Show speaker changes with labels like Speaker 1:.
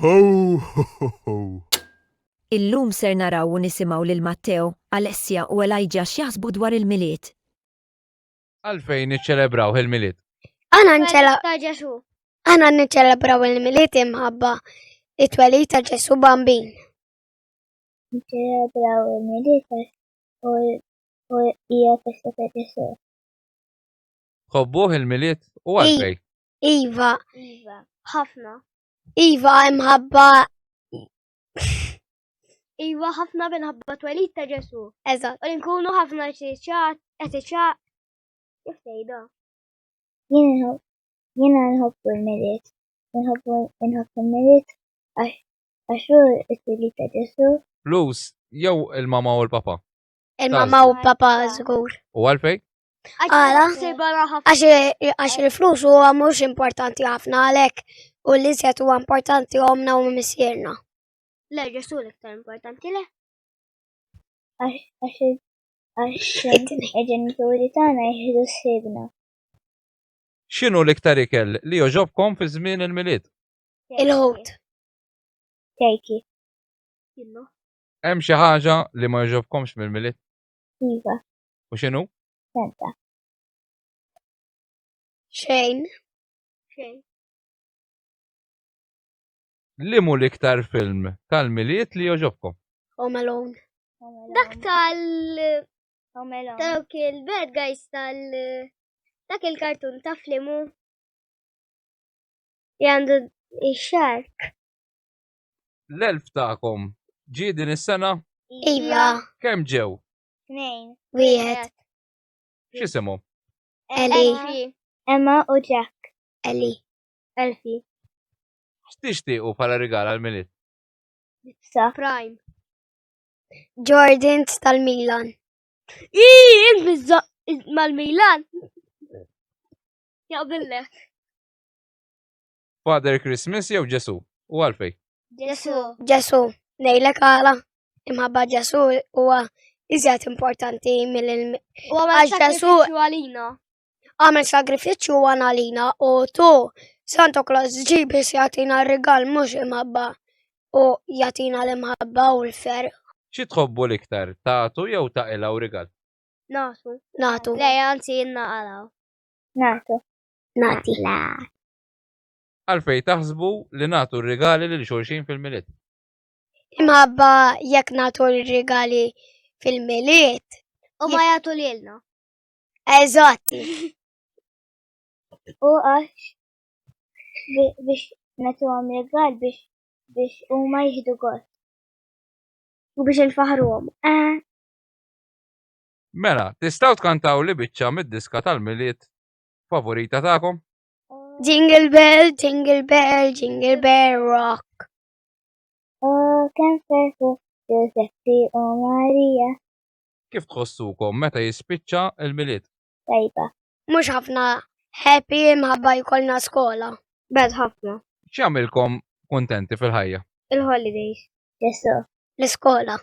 Speaker 1: Ho, ho, ho, ho.
Speaker 2: Illum ser naraw u nisimgħu lil Matteo, Alessia u Elijah x'jaħsbu dwar il-miliet.
Speaker 3: Għalfejn niċċelebraw il-miliet?
Speaker 4: Għana niċċelebraw il-miliet imħabba it-twelid ta' Ġesu bambin.
Speaker 5: Niċċelebraw il-miliet u hija festa ta' Ġesu.
Speaker 3: Ħobbuh il-miliet u għalfejn?
Speaker 4: Iva,
Speaker 5: ħafna.
Speaker 4: Iva imħabba.
Speaker 5: Iva ħafna minħabba twelid ta' Ġesu.
Speaker 4: Eżatt.
Speaker 5: U nkunu ħafna ċiċat, kif tgħidha? Jiena nħobbu l-miliet. Nħobbu l-miliet għax hu t-twelid ta' Ġesu.
Speaker 3: Flus jew il-mama u l-papa?
Speaker 4: Il-mama u papa żgur.
Speaker 3: U għalfejn?
Speaker 4: Għala? Għax il-flus huwa mhux importanti ħafna għalhekk u l-iżjed huwa importanti għomna u missierna.
Speaker 5: Le, Ġesu l-iktar importanti le. Għax il-ġenituri tagħna jieħdu ssibna.
Speaker 3: X'inhu l-iktar ikel li joġobkom fi żmien il-miliet?
Speaker 4: Il-ħut.
Speaker 5: Kejki.
Speaker 3: Hemm xi ħaġa li ma joġobkomx mill-miliet?
Speaker 5: Iva.
Speaker 3: U x'inhu?
Speaker 5: Senta.
Speaker 4: Xejn.
Speaker 3: Limu l-iktar film tal-miliet li joġobkom?
Speaker 4: Home Alone.
Speaker 5: Dak dawk il-bad guys dak il-kartun ta' flimu. Jandu il-shark.
Speaker 3: L-elf ta'kom ġie din is-sena?
Speaker 4: Iva.
Speaker 3: Kemm ġew?
Speaker 5: 2.
Speaker 4: Wieħed.
Speaker 3: X'isimhom?
Speaker 4: Ellie.
Speaker 5: Emma u Jack.
Speaker 4: Ellie.
Speaker 3: X'tixtiequ bħala rigal għall-miliet?
Speaker 5: Sa. Prime.
Speaker 4: Jordan tal-Milan.
Speaker 5: Mal-Milan. Jaqbillek.
Speaker 3: Father Christmas jew Ġesu? U għalfejn?
Speaker 4: Ġesu. Ngħidlek għala. Imħabba Ġesu huwa iżjed importanti
Speaker 5: għax Ġesu għalina.
Speaker 4: Għamel sagrifiċċju għalina u tu Santa Claus ġibis jagħtina r-rigal mhux imħabba u jagħtina l-imħabba u l-fer.
Speaker 3: Xi tħobbu l-iktar, tagħtu jew taqilgħu rigal?
Speaker 4: Nagħtu.
Speaker 5: Le, anzi naqalaw. Nagħti.
Speaker 3: Għalfejn taħsbu li nagħtu r-rigali lil xulxin fil-miliet?
Speaker 4: Imħabba jekk nagħtu r-rigali fil-miliet.
Speaker 5: U ma jagħtu lilna.
Speaker 4: Eżatti.
Speaker 5: U għax biex nagħtuhom rigal biex huma jieħdu gost. U biex infaħruhom.
Speaker 3: Mela, tistgħu tkantaw li biċċa mid-diska tal-miliet favorita tagħkom?
Speaker 4: Jingle bell, jingle bell, jingle bell rock.
Speaker 5: Oh, kemm ferħu Giuseppe u Marija.
Speaker 3: Kif tħossukom meta jispiċċa il-miliet?
Speaker 5: Tajba.
Speaker 4: Mhux ħafna happy imħabba jkollna skola.
Speaker 5: Bad ħafna.
Speaker 3: X'jagħmilkom kuntenti fil-ħajja?
Speaker 5: Il-holidays. Ġesu.
Speaker 4: L-iskola.